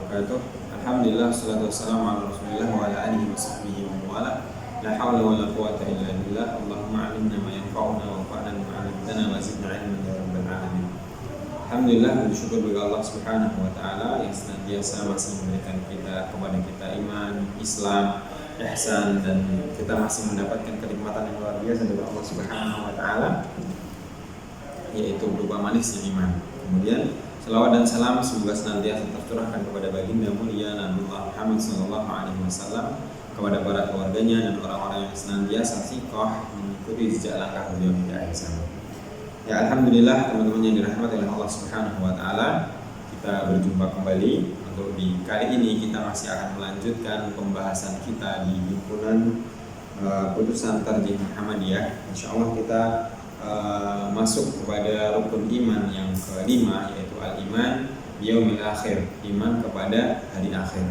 wabarakatuh. Alhamdulillah, salatu wassalamu ala rasulillah wa ala alihi wa sahbihi wa wala. La hawla wa la quwata illa billah. Allahumma alimna ma yanfa'una wa fa'na ma 'allamtana wa zidna ilman ya rabbal alamin. Alhamdulillah, bersyukur bagi Allah Subhanahu wa taala yang senantiasa masih memberikan kepada kita iman, Islam, ihsan, dan kita masih mendapatkan kenikmatan yang luar biasa dari Allah Subhanahu wa taala, yaitu berupa manisnya iman. Kemudian selawat dan salam semoga senantiasa tercurahkan kepada baginda mulia Nabi Muhammad SAW, kepada para keluarganya dan orang-orang yang senantiasa sikoh mengikuti jejak langkah beliau hingga akhir zaman. Ya, alhamdulillah teman-teman yang dirahmati oleh Allah Subhanahu wa taala, kita berjumpa kembali. Untuk di kali ini kita masih akan melanjutkan pembahasan kita di himpunan putusan Tarjih Muhammadiyah. Insyaallah kita masuk kepada rukun iman yang kelima, yaitu al-iman biyaumil akhir, iman kepada hari akhir.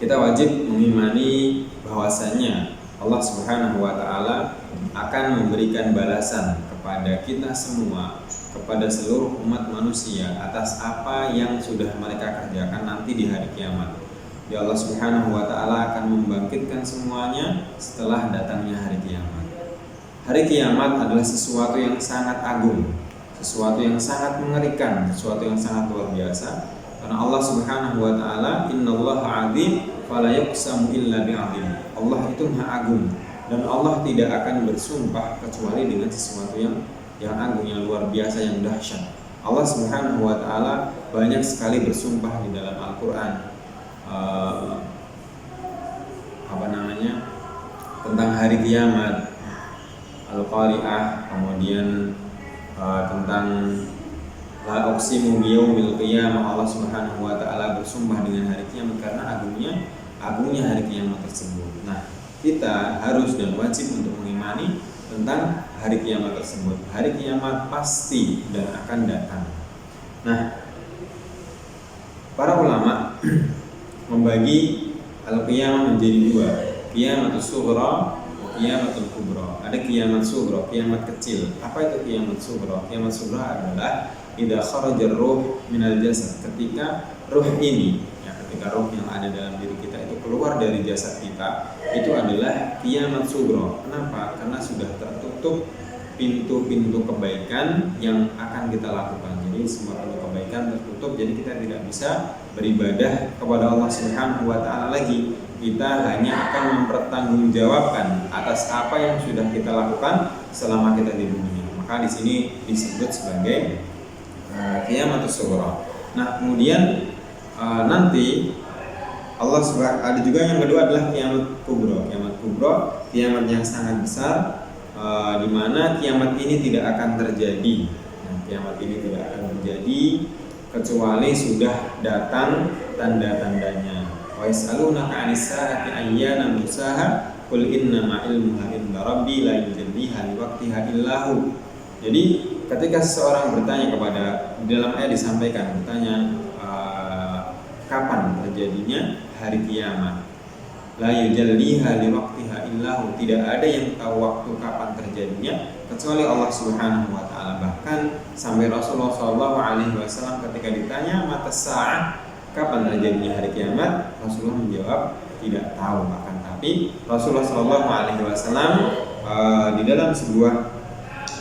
Kita wajib mengimani bahwasanya Allah Subhanahu wa taala akan memberikan balasan kepada kita semua, kepada seluruh umat manusia atas apa yang sudah mereka kerjakan nanti di hari kiamat. Ya, Allah Subhanahu wa taala akan membangkitkan semuanya setelah datangnya hari kiamat. Hari kiamat adalah sesuatu yang sangat agung, sesuatu yang sangat mengerikan, sesuatu yang sangat luar biasa. Karena Allah Subhanahu wa taala, innallaha 'azim fala yuqsamu illa bi'azim. Allah itu Maha Agung dan Allah tidak akan bersumpah kecuali dengan sesuatu yang agung, yang luar biasa, yang dahsyat. Allah Subhanahu wa taala banyak sekali bersumpah di dalam Al-Qur'an. Tentang hari kiamat, Al-Qari'ah, kemudian tentang la uqsimu biyaumil qiyamah. Allah Subhanahu wa taala bersumpah dengan hari kiamat karena agungnya hari kiamat tersebut. Nah, kita harus dan wajib untuk mengimani tentang hari kiamat tersebut. Hari kiamat pasti dan akan datang. Nah, para ulama membagi al-qiyamah menjadi dua, qiyamatus sughra, qiyamatul kubra. Ada kiamat sughra, kiamat kecil. Apa itu kiamat sughra? Kiamat sughra adalah idza kharajar ruh minal jasad, ketika ruh ini, ketika ruh yang ada dalam diri kita itu keluar dari jasad kita, itu adalah kiamat sughra. Kenapa? Karena sudah tertutup pintu-pintu kebaikan yang akan kita lakukan. Jadi semua pintu kebaikan tertutup, jadi kita tidak bisa beribadah kepada Allah Subhanahu wa taala lagi. Kita hanya akan mempertanggungjawabkan atas apa yang sudah kita lakukan selama kita di dunia. Maka di sini disebut sebagai qiyamatus sughra. Nah, kemudian nanti Allah ada juga yang kedua adalah kiamat kubra. Kiamat kubra, kiamat yang sangat besar, di mana kiamat ini tidak akan terjadi. Nah, kiamat ini tidak akan terjadi kecuali sudah datang tanda-tandanya. Wa yas'alunaka 'anis saa'ati ayyana mursaha qul innama 'ilmuha 'inda rabbi la yujalliha liwaqtiha illa hu. Jadi ketika seseorang bertanya di dalam ayat disampaikan bertanya kapan terjadinya hari kiamat, la yujalliha liwaqtiha illa hu, tidak ada yang tahu waktu kapan terjadinya kecuali Allah Subhanahu wa taala. Bahkan sampai Rasulullah SAW ketika ditanya mata sa'ah, kapan terjadinya hari kiamat, Rasulullah menjawab tidak tahu. Akan tapi Rasulullah SAW di dalam sebuah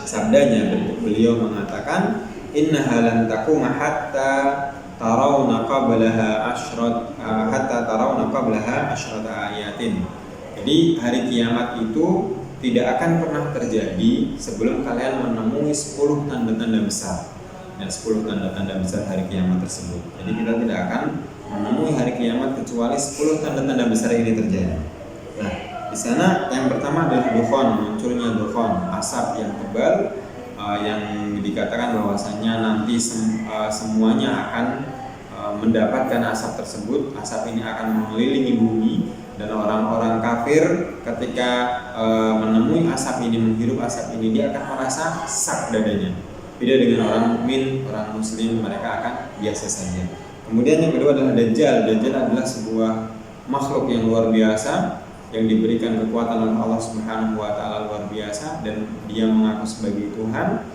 sabdanya beliau mengatakan, innaha lan taquma hatta tarawna qablaha asyrata ayatin. Jadi hari kiamat itu tidak akan pernah terjadi sebelum kalian menemui 10 tanda-tanda besar. Dan 10 tanda-tanda besar hari kiamat tersebut. Jadi kita tidak akan menemui hari kiamat kecuali 10 tanda-tanda besar ini terjadi. Nah, di sana yang pertama adalah dukhan, munculnya dukhan, asap yang tebal, yang dikatakan bahwasanya nanti semuanya akan mendapatkan asap tersebut. Asap ini akan mengelilingi bumi, dan orang-orang kafir ketika menemui asap ini, menghirup asap ini, dia akan merasa sak dadanya. Beda dengan orang mukmin, orang muslim, mereka akan biasa saja. Kemudian yang kedua adalah Dajjal. Dajjal adalah sebuah makhluk yang luar biasa, yang diberikan kekuatan oleh Allah Subhanahu wa taala luar biasa, dan dia mengaku sebagai Tuhan.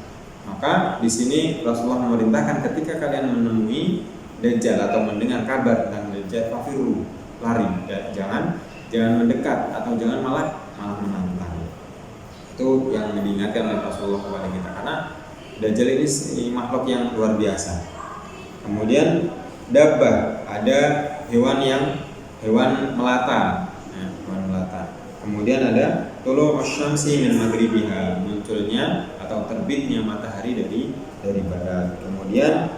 Maka di sini Rasulullah memerintahkan ketika kalian menemui Dajjal atau mendengar kabar tentang Dajjal, fafiru, lari, jangan mendekat atau jangan malah menantang. Itu yang diingatkan oleh Rasulullah kepada kita, karena Dajjal ini makhluk yang luar biasa. Kemudian dabbah, ada hewan melata, hewan melata. Kemudian ada tulu asyamsi min maghribiha, munculnya atau terbitnya matahari dari barat. Kemudian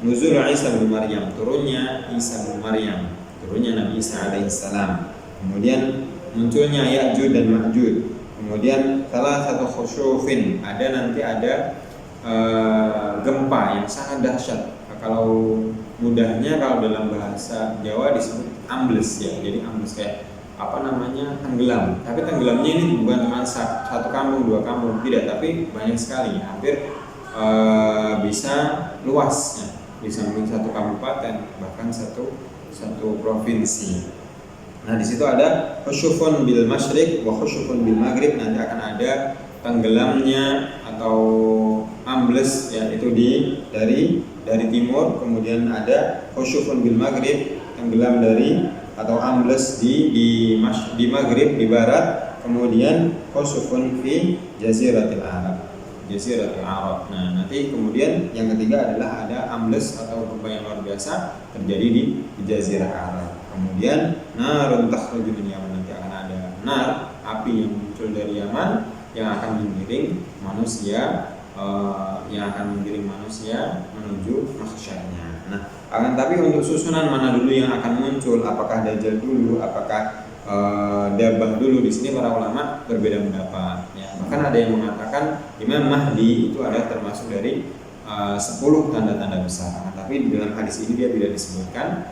nuzul Isa bin Maryam, turunnya Isa bin Maryam, turunnya Nabi Isa alaihissalam. Kemudian munculnya Ya'juj dan Ma'juj. Kemudian salah satu khusyufin, ada gempa yang sangat dahsyat. Kalau mudahnya, kalau dalam bahasa Jawa disebut ambles ya. Jadi ambles kayak tenggelam. Tapi tenggelamnya ini bukan cuma satu kampung, dua kampung, tidak, tapi banyak sekali, hampir bisa luas ya. Bisa mungkin satu kabupaten, bahkan satu provinsi. Nah, di situ ada khusyufun bil masyriq wa khusyufun bil maghrib, nanti akan ada tenggelamnya atau ambles ya, itu dari timur. Kemudian ada khusyufun bil maghrib, tenggelam atau ambles di maghrib, di barat. Kemudian khusyufun fi jaziratil Arab. Nah, nanti kemudian yang ketiga adalah ada ambles atau gempa yang luar biasa terjadi di Jazirah Arab. Kemudian narun takhruju min Yaman, nanti akan ada api yang muncul dari Yaman yang akan menggiring manusia menuju mahsyarnya. Nah, akan tapi untuk susunan mana dulu yang akan muncul, apakah Dajjal dulu, apakah Dabbah dulu, di sini para ulama berbeda pendapat. Ya, bahkan ada yang mengatakan Imam Mahdi itu ada termasuk dari 10 tanda-tanda besar. Nah, tapi di dalam hadis ini dia tidak disebutkan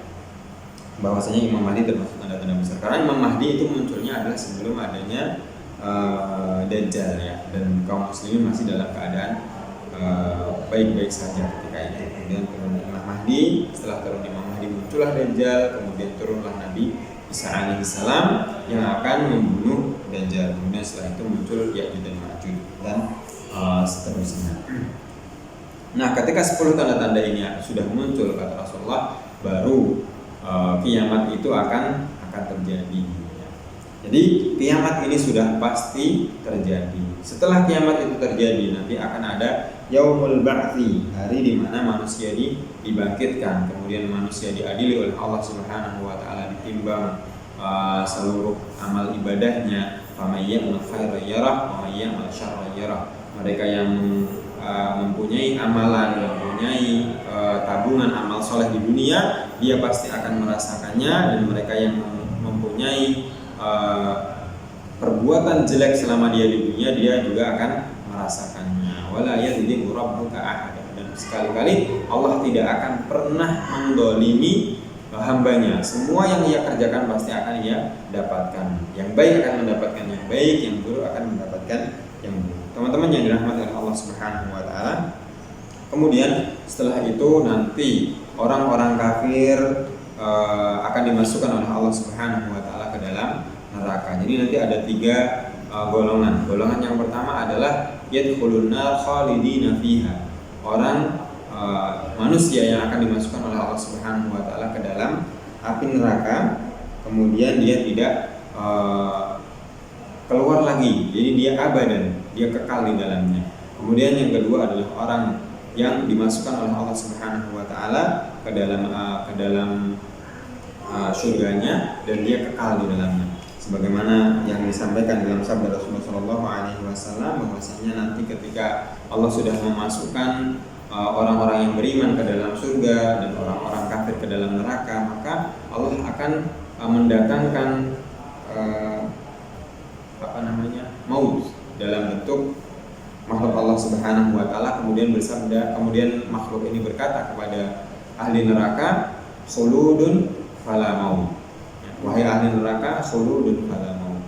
bahwasanya Imam Mahdi termasuk tanda-tanda besar, karena Imam Mahdi itu munculnya adalah sebelum adanya Dajjal ya, dan kaum muslimin masih dalam keadaan baik-baik saja ketika itu. Kemudian turun Imam Mahdi, setelah turun Imam Mahdi muncullah Dajjal, kemudian turunlah Nabi Isa alaihissalam yang akan membunuh Dajjal. Kemudian setelah itu muncul Ya'juj dan Ma'juj dan seterusnya. Nah, ketika 10 tanda-tanda ini sudah muncul, kata Rasulullah, baru kiamat itu akan terjadi. Jadi kiamat ini sudah pasti terjadi. Setelah kiamat itu terjadi, nanti akan ada Yaumul Ba'tsi, hari di mana manusia dibangkitkan, kemudian manusia diadili oleh Allah Subhanahu wa taala, ditimbang seluruh amal ibadahnya. Faman ya'mal khairan yarah wa man ya'mal syarran yarah. Mereka yang mempunyai amalan, mempunyai tabungan amal soleh di dunia, dia pasti akan merasakannya, dan mereka yang mempunyai perbuatan jelek selama dia di dunia, dia juga akan merasakannya. Wala yadhlimu rabbuka ahada, dan sekali-kali Allah tidak akan pernah mendolimi hambanya. Semua yang ia kerjakan pasti akan ia dapatkan. Yang baik akan mendapatkan yang baik, yang buruk akan mendapatkan yang buruk. Teman-teman yang dirahmati oleh Allah Subhanahu wa taala. Kemudian setelah itu nanti orang-orang kafir akan dimasukkan oleh Allah Subhanahu wa taala ke dalam neraka. Jadi nanti ada 3 golongan. Golongan yang pertama adalah yadkhulun nar khalidina fiha. Orang manusia yang akan dimasukkan oleh Allah Subhanahu wa taala ke dalam api neraka, kemudian dia tidak keluar lagi. Jadi dia abadan, dia kekal di dalamnya. Kemudian yang kedua adalah orang yang dimasukkan oleh Allah Subhanahu wa taala ke dalam surganya, dan dia kekal di dalamnya. Sebagaimana yang disampaikan dalam sabda Rasulullah SAW, bahwasanya nanti ketika Allah sudah memasukkan orang-orang yang beriman ke dalam surga dan orang-orang kafir ke dalam neraka, maka Allah akan mendatangkan maut dalam bentuk makhluk Allah Subhanahu wa taala. Kemudian makhluk ini berkata kepada ahli neraka, khuludun fala maut. Wahai ahli neraka, khuludun fala maut.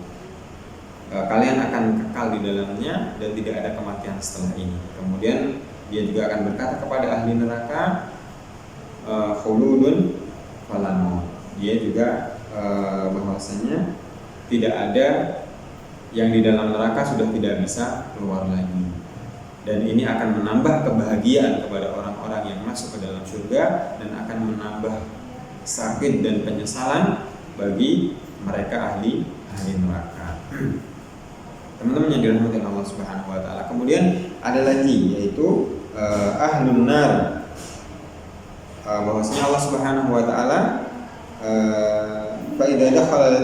Kalian akan kekal di dalamnya dan tidak ada kematian setelah ini. Kemudian dia juga akan berkata kepada ahli neraka, khuludun fala maut. Dia juga bahwasanya tidak ada yang di dalam neraka sudah tidak bisa keluar lagi. Dan ini akan menambah kebahagiaan kepada orang-orang orang-orang yang masuk ke dalam surga dan akan menambah sakit dan penyesalan bagi mereka ahli neraka. Teman-teman yang dirahmati Allah Subhanahu wa taala. Kemudian ada lagi yaitu ahlun nar. Bahwasanya Allah Subhanahu wa taala fa idza dakhala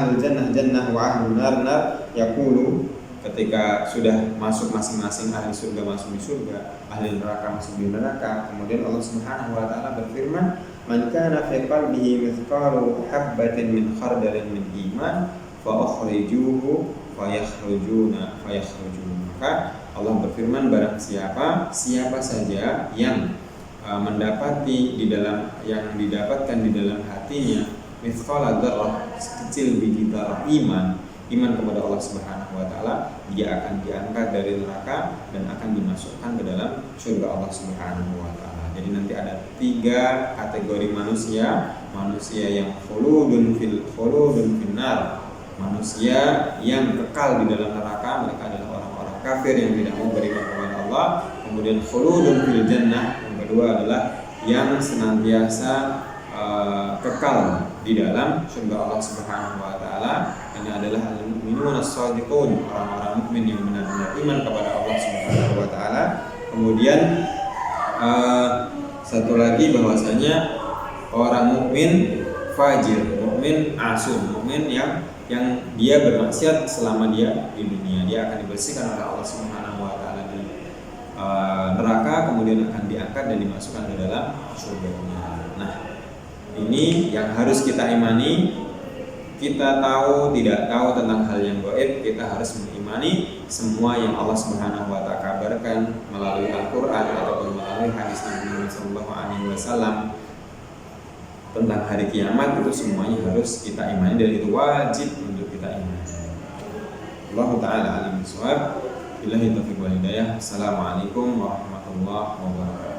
ahlul jannah wa ahlun nar yaqulu, ketika sudah masuk masing-masing ahli surga masuk di surga, ahli neraka masuk di neraka, kemudian Allah Subhanahu wa taala berfirman, "Man kana fi qalbihi mithqalu habatin min khardalin min iman fa akhrijuhu fa yakhrujuna." Maka Allah berfirman, barang siapa saja yang mendapati yang didapatkan di dalam hatinya mithqala dzarrah, sekecil biji zarah iman kepada Allah Subhanahu wa taala, dia akan diangkat dari neraka dan akan dimasukkan ke dalam surga Allah Subhanahu wa taala. Jadi nanti ada 3 kategori manusia yang khuludun finnar, manusia yang kekal di dalam neraka, mereka adalah orang-orang kafir yang tidak mau beriman kepada Allah. Kemudian khuludun fil jannah, yang kedua adalah yang senantiasa kekal di dalam surga Allah Subhanahu wa taala. Ini adalah al-mu'minun as-shadiqun, orang-orang mukmin yang benar-benar iman kepada Allah Subhanahu wa taala. Kemudian satu lagi bahwasanya orang mukmin fajir, mukmin asum, mukmin yang dia bermaksiat selama dia di dunia, dia akan dibersihkan oleh Allah Subhanahu wa taala di neraka, kemudian akan diangkat dan dimasukkan ke dalam surga-Nya. Nah, ini yang harus kita imani. Kita tahu tidak tahu tentang hal yang gaib, kita harus mengimani semua yang Allah Subhanahu wa taala kabarkan melalui Al-Qur'an ataupun melalui hadis Nabi Muhammad sallallahu alaihi wasallam tentang hari kiamat. Itu semuanya harus kita imani dan itu wajib untuk kita imani. Allah taala alim bisawab. Billahi taufiq wal hidayah. Assalamualaikum warahmatullahi wabarakatuh.